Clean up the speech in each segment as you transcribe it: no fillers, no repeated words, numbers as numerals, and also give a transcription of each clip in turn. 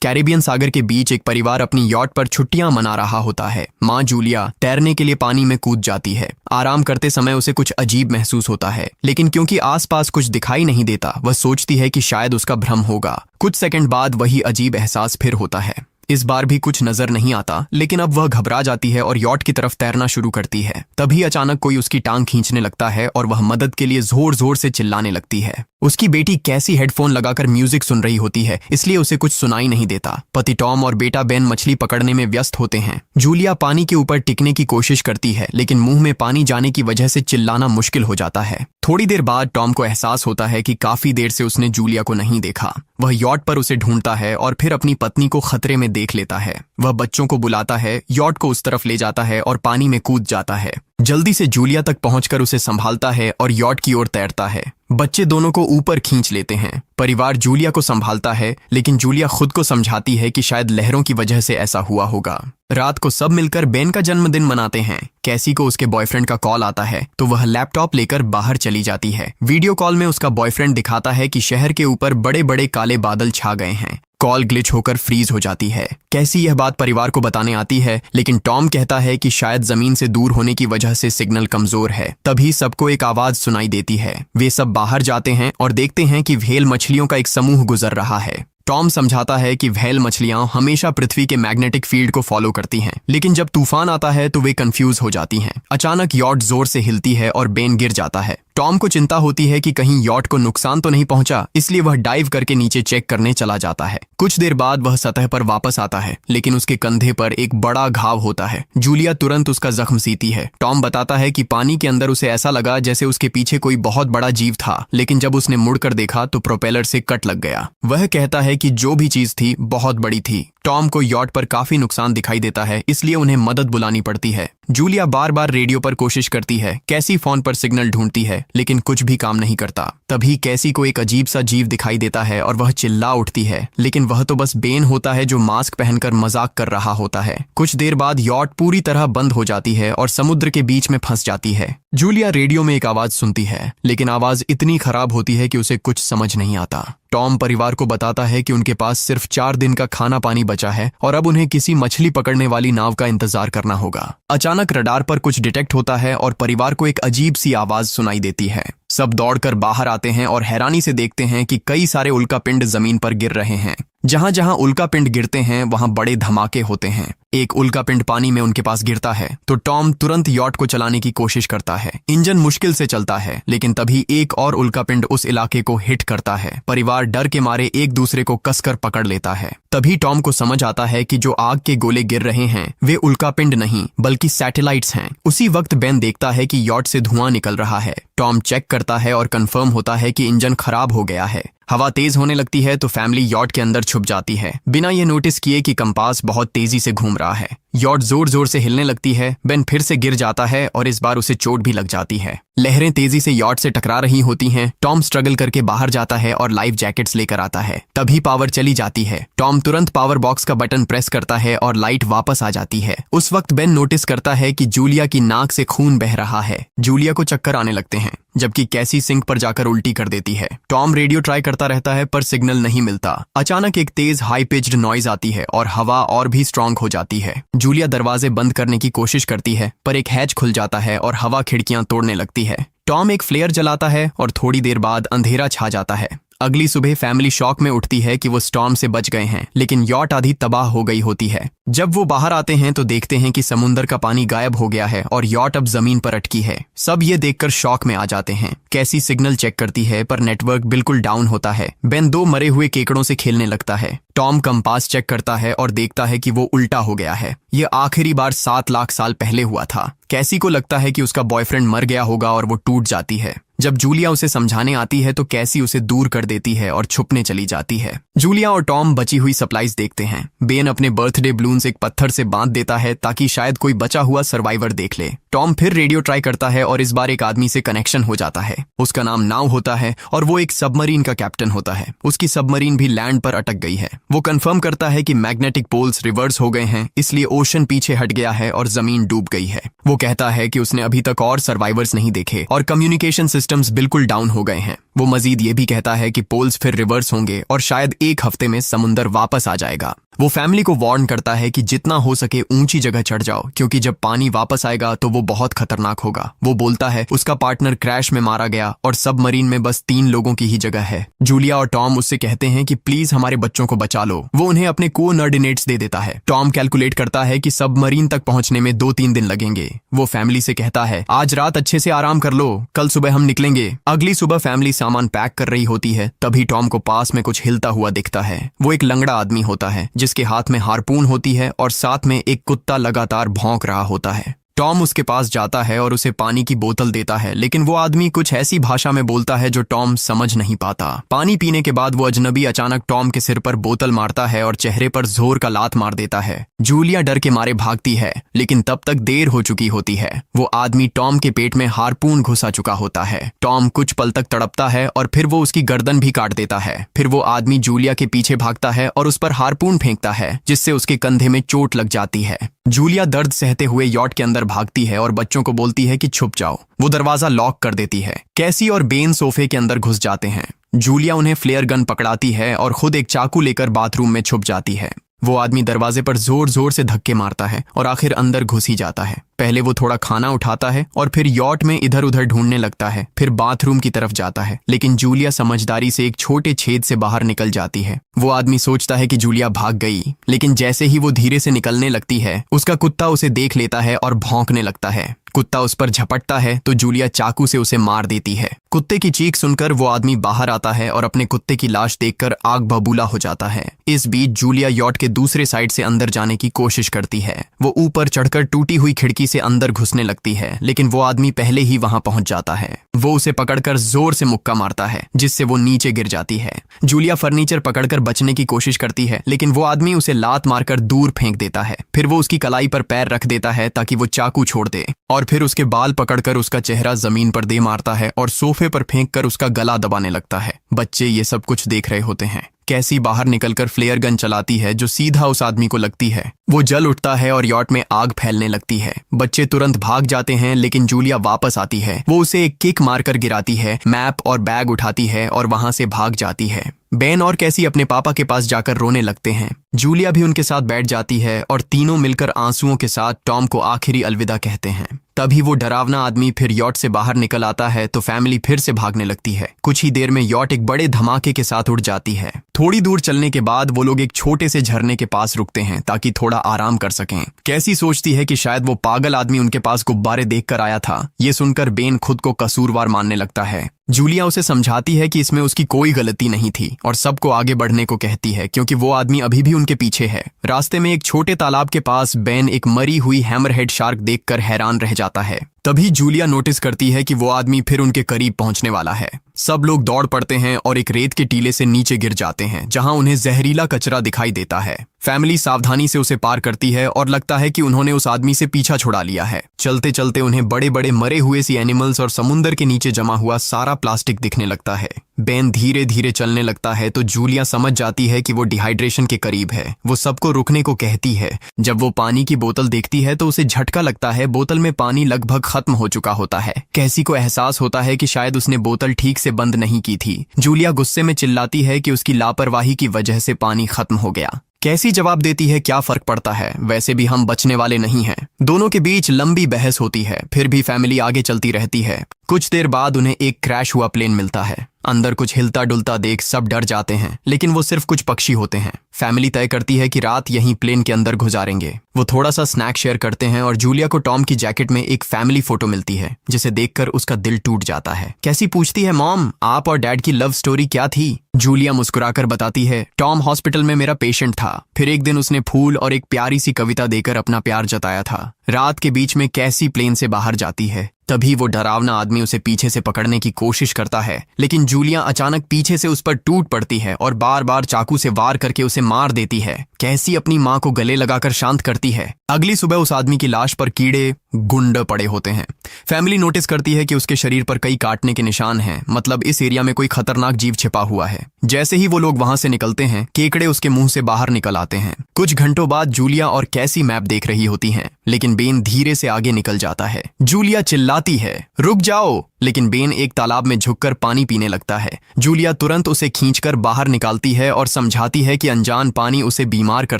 Caribbean सागर के बीच एक परिवार अपनी यॉट पर छुट्टियां मना रहा होता है। माँ जूलिया तैरने के लिए पानी में कूद जाती है। आराम करते समय उसे कुछ अजीब महसूस होता है, लेकिन क्योंकि आसपास कुछ दिखाई नहीं देता, वह सोचती है कि शायद उसका भ्रम होगा। कुछ सेकंड बाद वही अजीब एहसास फिर होता है। इस बार भी कुछ नजर नहीं आता, लेकिन अब वह घबरा जाती है और यॉट की तरफ तैरना शुरू करती है। तभी अचानक कोई उसकी टांग खींचने लगता है और वह मदद के लिए जोर जोर से चिल्लाने लगती है। उसकी बेटी कैसी हेडफोन लगाकर म्यूजिक सुन रही होती है, इसलिए उसे कुछ सुनाई नहीं देता। पति टॉम और बेटा बेन मछली पकड़ने में व्यस्त होते हैं। जूलिया पानी के ऊपर टिकने की कोशिश करती है, लेकिन मुंह में पानी जाने की वजह से चिल्लाना मुश्किल हो जाता है। थोड़ी देर बाद टॉम को एहसास होता है कि काफी देर से उसने जूलिया को नहीं देखा। वह यॉट पर उसे ढूंढता है और फिर अपनी पत्नी को खतरे में देख लेता है। वह बच्चों को बुलाता है, यॉट को उस तरफ ले जाता है और पानी में कूद जाता है। जल्दी से जूलिया तक पहुंचकर उसे संभालता है और यॉट की ओर तैरता है। बच्चे दोनों को ऊपर खींच लेते हैं। परिवार जूलिया को संभालता है, लेकिन जूलिया खुद को समझाती है कि शायद लहरों की वजह से ऐसा हुआ होगा। रात को सब मिलकर बेन का जन्मदिन मनाते हैं। कैसी को उसके बॉयफ्रेंड का कॉल आता है, तो वह लैपटॉप लेकर बाहर चली जाती है। वीडियो कॉल में उसका बॉयफ्रेंड दिखाता है कि शहर के ऊपर बड़े बड़े काले बादल छा गए हैं। कॉल ग्लिच होकर फ्रीज हो जाती है। कैसी यह बात परिवार को बताने आती है, लेकिन टॉम कहता है कि शायद जमीन से दूर होने की वजह से सिग्नल कमजोर है। तभी सबको एक आवाज सुनाई देती है। वे सब बाहर जाते हैं और देखते हैं कि व्हेल मछलियों का एक समूह गुजर रहा है। टॉम समझाता है कि व्हेल मछलियां हमेशा पृथ्वी के मैग्नेटिक फील्ड को फॉलो करती हैं, लेकिन जब तूफान आता है तो वे कंफ्यूज हो जाती हैं। अचानक यॉट जोर से हिलती है और बेन गिर जाता है। टॉम को चिंता होती है कि कहीं यॉट को नुकसान तो नहीं पहुंचा, इसलिए वह डाइव करके नीचे चेक करने चला जाता है। कुछ देर बाद वह सतह पर वापस आता है, लेकिन उसके कंधे पर एक बड़ा घाव होता है। जूलिया तुरंत उसका जख्म सीती है। टॉम बताता है कि पानी के अंदर उसे ऐसा लगा जैसे उसके पीछे कोई बहुत बड़ा जीव था, लेकिन जब उसने मुड़कर देखा तो प्रोपेलर से कट लग गया। वह कहता है कि जो भी चीज थी बहुत बड़ी थी। टॉम को यॉट पर काफी नुकसान दिखाई देता है, इसलिए उन्हें मदद बुलानी पड़ती है। जूलिया बार बार रेडियो पर कोशिश करती है। कैसी फोन पर सिग्नल ढूंढती है, लेकिन कुछ भी काम नहीं करता। तभी कैसी को एक अजीब सा जीव दिखाई देता है और वह चिल्ला उठती है, लेकिन वह तो बस बेन होता है जो मास्क पहनकर मजाक कर रहा होता है। कुछ देर बाद यॉट पूरी तरह बंद हो जाती है और समुद्र के बीच में फंस जाती है। जूलिया रेडियो में एक आवाज सुनती है, लेकिन आवाज इतनी खराब होती है कि उसे कुछ समझ नहीं आता। टॉम परिवार को बताता है कि उनके पास सिर्फ 4 दिन का खाना पानी बचा है और अब उन्हें किसी मछली पकड़ने वाली नाव का इंतजार करना होगा। अचानक रडार पर कुछ डिटेक्ट होता है और परिवार को एक अजीब सी आवाज सुनाई देती है। सब दौड़कर बाहर आते हैं और हैरानी से देखते हैं कि कई सारे उल्कापिंड जमीन पर गिर रहे हैं। जहां जहां उल्कापिंड गिरते हैं वहां बड़े धमाके होते हैं। एक उल्कापिंड पानी में उनके पास गिरता है तो टॉम तुरंत यॉट को चलाने की कोशिश करता है। इंजन मुश्किल से चलता है, लेकिन तभी एक और उल्कापिंड उस इलाके को हिट करता है। परिवार डर के मारे एक दूसरे को कसकर पकड़ लेता है। तभी टॉम को समझ आता है कि जो आग के गोले गिर रहे हैं वे उल्कापिंड नहीं बल्कि सैटेलाइट्स हैं। उसी वक्त बेन देखता है कि यॉट से धुआं निकल रहा है। टॉम चेक करता है और कंफर्म होता है कि इंजन खराब हो गया है। हवा तेज होने लगती है तो फैमिली यॉट के अंदर छुप जाती है, बिना ये नोटिस किए कि कंपास बहुत तेजी से घूम रहा है। यॉट जोर जोर से हिलने लगती है। बेन फिर से गिर जाता है और इस बार उसे चोट भी लग जाती है। लहरें तेजी से यॉट से टकरा रही होती हैं। टॉम स्ट्रगल करके बाहर जाता है और लाइफ जैकेट्स लेकर आता है। तभी पावर चली जाती है। टॉम तुरंत पावर बॉक्स का बटन प्रेस करता है और लाइट वापस आ जाती है। उस वक्त बेन नोटिस करता है कि जूलिया की नाक से खून बह रहा है। जूलिया को चक्कर आने लगते हैं, जबकि कैसी सिंक पर जाकर उल्टी कर देती है। टॉम रेडियो ट्राई करता रहता है पर सिग्नल नहीं मिलता। अचानक एक तेज हाई पिच्ड नॉइज आती है और हवा और भी स्ट्रांग हो जाती है। जूलिया दरवाजे बंद करने की कोशिश करती है, पर एक हैच खुल जाता है और हवा खिड़कियां तोड़ने लगती है। टॉम एक फ्लेयर जलाता है और थोड़ी देर बाद अंधेरा छा जाता है। अगली सुबह फैमिली शॉक में उठती है कि वो स्टॉर्म से बच गए हैं, लेकिन यॉट आधी तबाह हो गई होती है। जब वो बाहर आते हैं तो देखते हैं कि समुद्र का पानी गायब हो गया है और यॉट अब जमीन पर अटकी है। सब ये देखकर शॉक में आ जाते हैं। कैसी सिग्नल चेक करती है पर नेटवर्क बिल्कुल डाउन होता है। बेन 2 मरे हुए केकड़ों से खेलने लगता है। टॉम कंपास चेक करता है और देखता है कि वो उल्टा हो गया है। ये आखिरी बार 7 लाख साल पहले हुआ था। कैसी को लगता है कि उसका बॉयफ्रेंड मर गया होगा और वो टूट जाती है। जब जूलिया उसे समझाने आती है तो कैसी उसे दूर कर देती है और छुपने चली जाती है। जूलिया और टॉम बची हुई सप्लाईज देखते हैं। बेन अपने बर्थडे बलून्स एक पत्थर से बांध देता है ताकि शायद कोई बचा हुआ सर्वाइवर देख ले। टॉम फिर रेडियो ट्राई करता है और इस बार एक आदमी से कनेक्शन हो जाता है। उसका नाम नाव होता है और वो एक सबमरीन का कैप्टन होता है। उसकी सबमरीन भी लैंड पर अटक गई है। वो कंफर्म करता है कि मैग्नेटिक पोल्स रिवर्स हो गए हैं, इसलिए ओशन पीछे हट गया है और जमीन डूब गई है। वो कहता है कि उसने अभी तक और सर्वाइवर्स नहीं देखे और कम्युनिकेशन सिस्टम सिस्टम्स बिल्कुल डाउन हो गए हैं। वो मजीद ये भी कहता है कि पोल्स फिर रिवर्स होंगे और शायद एक हफ्ते में समुंदर वापस आ जाएगा। वो फैमिली को वार्न करता है कि जितना हो सके ऊंची जगह चढ़ जाओ, क्योंकि जब पानी वापस आएगा तो वो बहुत खतरनाक होगा। वो बोलता है उसका पार्टनर क्रैश में मारा गया और सबमरीन में बस 3 लोगों की ही जगह है। जूलिया और टॉम उससे कहते हैं कि प्लीज हमारे बच्चों को बचा लो। वो उन्हें अपने कोऑर्डिनेट्स दे देता है। टॉम कैलकुलेट करता है कि सबमरीन तक पहुंचने में 2-3 दिन लगेंगे। वो फैमिली से कहता है आज रात अच्छे से आराम कर लो, कल सुबह हम निकलेंगे। अगली सुबह फैमिली सामान पैक कर रही होती है, तभी टॉम को पास में कुछ हिलता हुआ दिखता है। वो एक लंगड़ा आदमी होता है जिसके हाथ में हारपून होती है और साथ में एक कुत्ता लगातार भौंक रहा होता है। टॉम उसके पास जाता है और उसे पानी की बोतल देता है, लेकिन वो आदमी कुछ ऐसी भाषा में बोलता है जो टॉम समझ नहीं पाता। पानी पीने के बाद वो अजनबी अचानक टॉम के सिर पर बोतल मारता है और चेहरे पर जोर का लात मार देता है। जूलिया डर के मारे भागती है, लेकिन तब तक देर हो चुकी होती है। वो आदमी टॉम के पेट में हारपून घुसा चुका होता है। टॉम कुछ पल तक तड़पता है और फिर वो उसकी गर्दन भी काट देता है। फिर वो आदमी जूलिया के पीछे भागता है और उस पर हारपून फेंकता है, जिससे उसके कंधे में चोट लग जाती है। जूलिया दर्द सहते हुए यॉट के अंदर भागती है और बच्चों को बोलती है कि छुप जाओ। वो दरवाजा लॉक कर देती है। कैसी और बेन सोफे के अंदर घुस जाते हैं। जूलिया उन्हें फ्लेयर गन पकड़ाती है और खुद एक चाकू लेकर बाथरूम में छुप जाती है। वो आदमी दरवाजे पर जोर जोर से धक्के मारता है और आखिर अंदर घुस ही जाता है। पहले वो थोड़ा खाना उठाता है और फिर यॉट में इधर उधर ढूंढने लगता है, फिर बाथरूम की तरफ जाता है, लेकिन जूलिया समझदारी से एक छोटे छेद से बाहर निकल जाती है। वो आदमी सोचता है कि जूलिया भाग गई, लेकिन जैसे ही वो धीरे से निकलने लगती है, उसका कुत्ता उसे देख लेता है और भौंकने लगता है। कुत्ता उस पर झपटता है तो जूलिया चाकू से उसे मार देती है। कुत्ते की चीख सुनकर वो आदमी बाहर आता है और अपने कुत्ते की लाश देखकर आग बबूला हो जाता है। इस बीच जूलिया यॉट के दूसरे साइड से अंदर जाने की कोशिश करती है। वो ऊपर चढ़कर टूटी हुई खिड़की से अंदर घुसने लगती है, लेकिन वो आदमी पहले ही वहां पहुंच जाता है। वो उसे पकड़कर जोर से मुक्का मारता है, जिससे वो नीचे गिर जाती है। जूलिया फर्नीचर पकड़कर बचने की कोशिश करती है, लेकिन वो आदमी उसे लात मारकर दूर फेंक देता है। फिर वो उसकी कलाई पर पैर रख देता है ताकि वो चाकू छोड़ दे, और फिर उसके बाल पकड़कर उसका चेहरा जमीन पर दे मारता है और सोफे पर फेंककर उसका गला दबाने लगता है। बच्चे ये सब कुछ देख रहे होते हैं। कैसी बाहर निकलकर फ्लेयर गन चलाती है जो सीधा उस आदमी को लगती है। वो जल उठता है और यॉट में आग फैलने लगती है। बच्चे तुरंत भाग जाते हैं, लेकिन जूलिया वापस आती है। वो उसे एक किक मारकर गिराती है, मैप और बैग उठाती है और वहां से भाग जाती है। बेन और कैसी अपने पापा के पास जाकर रोने लगते हैं। जूलिया भी उनके साथ बैठ जाती है और तीनों मिलकर आंसुओं के साथ टॉम को आखिरी अलविदा कहते हैं। तभी वो डरावना आदमी फिर यॉट से बाहर निकल आता है तो फैमिली फिर से भागने लगती है। कुछ ही देर में यॉट एक बड़े धमाके के साथ उड़ जाती है। थोड़ी दूर चलने के बाद वो लोग एक छोटे से झरने के पास रुकते हैं ताकि थोड़ा आराम कर सकें। कैसी सोचती है कि शायद वो पागल आदमी उनके पास गुब्बारे देखकर आया था। ये सुनकर बेन खुद को कसूरवार मानने लगता है। जूलिया उसे समझाती है कि इसमें उसकी कोई गलती नहीं थी और सबको आगे बढ़ने को कहती है, क्योंकि वो आदमी अभी भी उनके पीछे है। रास्ते में एक छोटे तालाब के पास बेन एक मरी हुई हैमरहेड शार्क देखकर हैरान रह जाता है। तभी जूलिया नोटिस करती है कि वो आदमी फिर उनके करीब पहुंचने वाला है। सब लोग दौड़ पड़ते हैं और एक रेत के टीले से नीचे गिर जाते हैं, जहां उन्हें जहरीला कचरा दिखाई देता है। फैमिली सावधानी से उसे पार करती है और लगता है कि उन्होंने उस आदमी से पीछा छुड़ा लिया है। चलते चलते उन्हें बड़े बड़े मरे हुए सी एनिमल्स और समुंदर के नीचे जमा हुआ सारा प्लास्टिक दिखने लगता है। बेन धीरे धीरे चलने लगता है तो जूलिया समझ जाती है कि वो डिहाइड्रेशन के करीब है। वो सबको रुकने को कहती है। जब वो पानी की बोतल देखती है तो उसे झटका लगता है। बोतल में पानी लगभग खत्म हो चुका होता है। कैसी को एहसास होता है कि शायद उसने बोतल ठीक से बंद नहीं की थी। जूलिया गुस्से में चिल्लाती है कि उसकी लापरवाही की वजह से पानी खत्म हो गया। कैसी जवाब देती है, क्या फर्क पड़ता है, वैसे भी हम बचने वाले नहीं हैं। दोनों के बीच लंबी बहस होती है, फिर भी फैमिली आगे चलती रहती है। कुछ देर बाद उन्हें एक क्रैश हुआ प्लेन मिलता है। अंदर कुछ हिलता डुलता देख सब डर जाते हैं, लेकिन वो सिर्फ कुछ पक्षी होते हैं। फैमिली तय करती है कि रात यहीं प्लेन के अंदर गुजारेंगे। वो थोड़ा सा स्नैक शेयर करते हैं और जूलिया को टॉम की जैकेट में एक फैमिली फोटो मिलती है, जिसे देखकर उसका दिल टूट जाता है। कैसी पूछती है, मॉम आप और डैड की लव स्टोरी क्या थी? जूलिया मुस्कुराकर बताती है, टॉम हॉस्पिटल में मेरा पेशेंट था। फिर एक दिन उसने फूल और एक प्यारी सी कविता देकर अपना प्यार जताया था। रात के बीच में कैसी प्लेन से बाहर जाती है। तभी वो डरावना आदमी उसे पीछे से पकड़ने की कोशिश करता है, लेकिन जूलिया अचानक पीछे से उस पर टूट पड़ती है और बार बार चाकू से वार करके उसे मार देती है। कैसी अपनी माँ को गले लगाकर शांत करती है। अगली सुबह उस आदमी की लाश पर कीड़े गुंड पड़े होते हैं। फैमिली नोटिस करती है कि उसके शरीर पर कई काटने के निशान हैं, मतलब इस एरिया में कोई खतरनाक जीव छिपा हुआ है। जैसे ही वो लोग वहां से निकलते हैं, केकड़े उसके मुंह से बाहर निकल आते हैं। कुछ घंटों बाद जूलिया और कैसी मैप देख रही होती हैं, लेकिन बेन धीरे से आगे निकल जाता है। जूलिया चिल्लाती है, रुक जाओ, लेकिन बेन एक तालाब में झुककर पानी पीने लगता है। जूलिया तुरंत उसे खींचकर बाहर निकालती है और समझाती है कि अनजान पानी उसे बीमार कर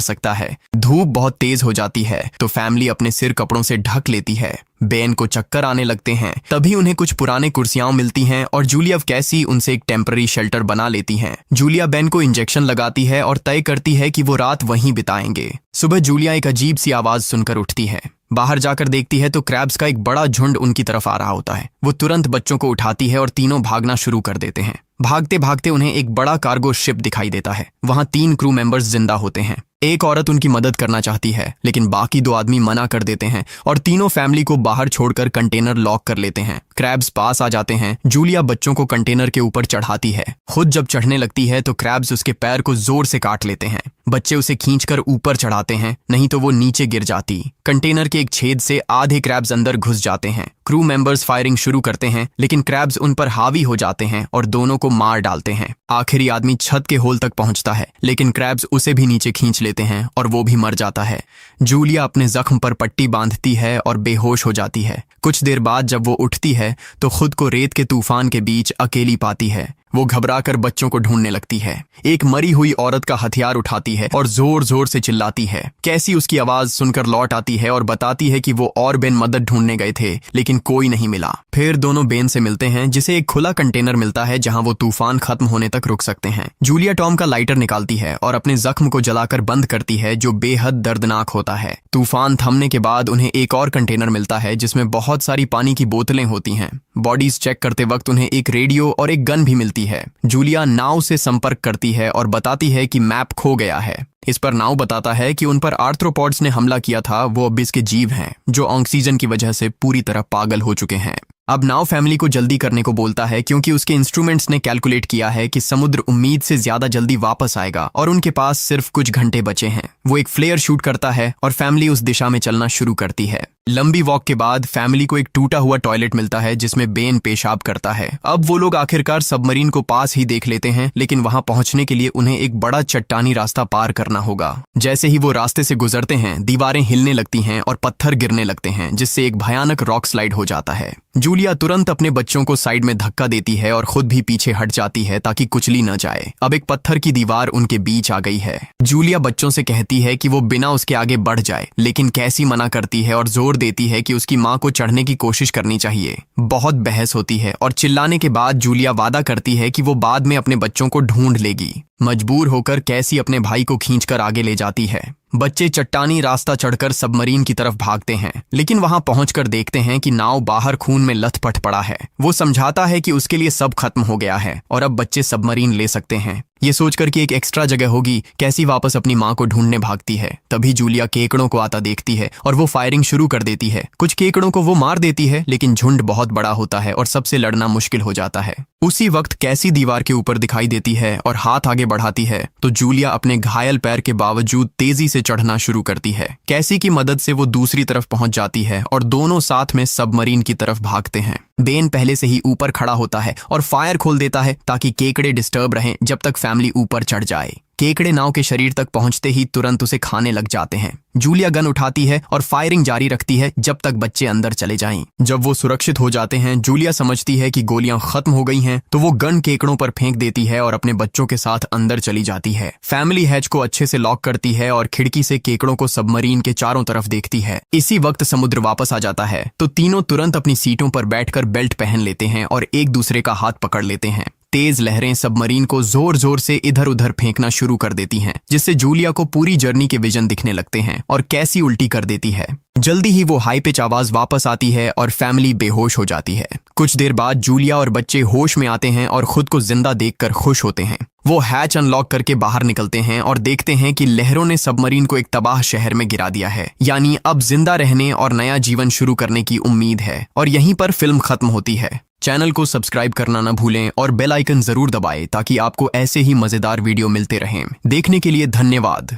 सकता है। धूप बहुत तेज हो जाती है तो फैमिली अपने सिर कपड़ों से ढक लेती है। बेन को चक्कर आने लगते हैं। तभी उन्हें कुछ पुराने कुर्सियां मिलती हैं और जूलिया कैसी उनसे एक टेम्पररी शेल्टर बना लेती हैं। जूलिया बेन को इंजेक्शन लगाती है और तय करती है कि वो रात वहीं बिताएंगे। सुबह जूलिया एक अजीब सी आवाज सुनकर उठती है। बाहर जाकर देखती है तो क्रैब्स का एक बड़ा झुंड उनकी तरफ आ रहा होता है। वो तुरंत बच्चों को उठाती है और तीनों भागना शुरू कर देते हैं। भागते भागते उन्हें एक बड़ा कार्गो शिप दिखाई देता है। वहां 3 क्रू मेंबर्स जिंदा होते हैं। एक औरत उनकी मदद करना चाहती है, लेकिन बाकी 2 आदमी मना कर देते हैं और तीनों फैमिली को बाहर छोड़कर कंटेनर लॉक कर लेते हैं। क्रैब्स पास आ जाते हैं। जूलिया बच्चों को कंटेनर के ऊपर चढ़ाती है। खुद जब चढ़ने लगती है तो क्रैब्स उसके पैर को जोर से काट लेते हैं। बच्चे उसे खींचकर ऊपर चढ़ाते हैं, नहीं तो वो नीचे गिर जाती। कंटेनर के एक छेद से आधे क्रैब्स अंदर घुस जाते हैं। क्रू मेंबर्स फायरिंग शुरू करते हैं, लेकिन क्रैब्स उन पर हावी हो जाते हैं और दोनों को मार डालते हैं। आखिरी आदमी छत के होल तक पहुंचता है, लेकिन क्रैब्स उसे भी नीचे खींच लेते हैं और वो भी मर जाता है। जूलिया अपने जख्म पर पट्टी बांधती है और बेहोश हो जाती है। कुछ देर बाद जब वो उठती है तो खुद को रेत के तूफान के बीच अकेली पाती है। वो घबराकर बच्चों को ढूंढने लगती है। एक मरी हुई औरत का हथियार उठाती है और जोर जोर से चिल्लाती है। कैसी उसकी आवाज सुनकर लौट आती है और बताती है कि वो और बेन मदद ढूंढने गए थे, लेकिन कोई नहीं मिला। फिर दोनों बेन से मिलते हैं, जिसे एक खुला कंटेनर मिलता है जहां वो तूफान खत्म होने तक रुक सकते हैं। जूलिया टॉम का लाइटर निकालती है और अपने जख्म को जलाकर बंद करती है, जो बेहद दर्दनाक होता है। तूफान थमने के बाद उन्हें एक और कंटेनर मिलता है जिसमें बहुत सारी पानी की बोतलें होती हैं। बॉडीज चेक करते वक्त उन्हें एक रेडियो और एक गन भी मिलती है। जूलिया नाव से संपर्क करती है और बताती है कि मैप खो गया है। इस पर नाव बताता है कि उन पर आर्थ्रोपॉड्स ने हमला किया था, वो अबिस के जीव हैं जो ऑक्सीजन की वजह से पूरी तरह पागल हो चुके हैं। अब नाव फैमिली को जल्दी करने को बोलता है, क्योंकि उसके इंस्ट्रूमेंट्स ने कैलकुलेट किया है कि समुद्र उम्मीद से ज्यादा जल्दी वापस आएगा और उनके पास सिर्फ कुछ घंटे बचे हैं। वो एक फ्लेयर शूट करता है और फैमिली उस दिशा में चलना शुरू करती है। लंबी वॉक के बाद फैमिली को एक टूटा हुआ टॉयलेट मिलता है जिसमें बेन पेशाब करता है। अब वो लोग आखिरकार सबमरीन को पास ही देख लेते हैं, लेकिन वहां पहुंचने के लिए उन्हें एक बड़ा चट्टानी रास्ता पार करना होगा। जैसे ही वो रास्ते से गुजरते हैं, दीवारें हिलने लगती हैं और पत्थर गिरने लगते हैं, जिससे एक भयानक रॉक स्लाइड हो जाता है। जूलिया तुरंत अपने बच्चों को साइड में धक्का देती है और खुद भी पीछे हट जाती है ताकि कुचली न जाए। अब एक पत्थर की दीवार उनके बीच आ गई है। जूलिया बच्चों से कहती है कि वो बिना उसके आगे बढ़ जाए, लेकिन कैसी मना करती है और जोर देती है कि उसकी माँ को चढ़ने की कोशिश करनी चाहिए। बहुत बहस होती है और चिल्लाने के बाद जूलिया वादा करती है कि वो बाद में अपने बच्चों को ढूंढ लेगी। मजबूर होकर कैसी अपने भाई को खींचकर आगे ले जाती है। बच्चे चट्टानी रास्ता चढ़कर सबमरीन की तरफ भागते हैं, लेकिन वहां पहुंचकर देखते हैं कि नाव बाहर खून में लथपथ पड़ा है। वो समझाता है कि उसके लिए सब खत्म हो गया है और अब बच्चे सबमरीन ले सकते हैं। ये सोचकर कि एक एक्स्ट्रा जगह होगी, कैसी वापस अपनी माँ को ढूंढने भागती है। तभी जूलिया केकड़ों को आता देखती है और वो फायरिंग शुरू कर देती है। कुछ केकड़ों को वो मार देती है, लेकिन झुंड बहुत बड़ा होता है और सबसे लड़ना मुश्किल हो जाता है। उसी वक्त कैसी दीवार के ऊपर दिखाई देती है और हाथ आगे बढ़ाती है तो जूलिया अपने घायल पैर के बावजूद तेजी से चढ़ना शुरू करती है। कैसी की मदद से वो दूसरी तरफ पहुंच जाती है और दोनों साथ में सबमरीन की तरफ भागते हैं। बेन पहले से ही ऊपर खड़ा होता है और फायर खोल देता है ताकि केकड़े डिस्टर्ब रहें जब तक फैमिली ऊपर चढ़ जाए। केकड़े नाव के शरीर तक पहुंचते ही तुरंत उसे खाने लग जाते हैं। जूलिया गन उठाती है और फायरिंग जारी रखती है जब तक बच्चे अंदर चले जाएं। जब वो सुरक्षित हो जाते हैं, जूलिया समझती है कि गोलियां खत्म हो गई हैं, तो वो गन केकड़ों पर फेंक देती है और अपने बच्चों के साथ अंदर चली जाती है। फैमिली हैच को अच्छे से लॉक करती है और खिड़की से केकड़ों को सबमरीन के चारों तरफ देखती है। इसी वक्त समुद्र वापस आ जाता है तो तीनों तुरंत अपनी सीटों पर बैठकर बेल्ट पहन लेते हैं और एक दूसरे का हाथ पकड़ लेते हैं। तेज लहरें सबमरीन को जोर जोर से इधर उधर फेंकना शुरू कर देती हैं, जिससे जूलिया को पूरी जर्नी के विजन दिखने लगते हैं और कैसी उल्टी कर देती है। जल्दी ही वो हाई पिच आवाज वापस आती है और फैमिली बेहोश हो जाती है। कुछ देर बाद जूलिया और बच्चे होश में आते हैं और खुद को जिंदा देखकर खुश होते हैं। वो हैच अनलॉक करके बाहर निकलते हैं और देखते हैं कि लहरों ने सबमरीन को एक तबाह शहर में गिरा दिया है। यानी अब जिंदा रहने और नया जीवन शुरू करने की उम्मीद है। और यहीं पर फिल्म खत्म होती है। चैनल को सब्सक्राइब करना न भूलें और बेल आइकन जरूर दबाएं ताकि आपको ऐसे ही मजेदार वीडियो मिलते रहें। देखने के लिए धन्यवाद।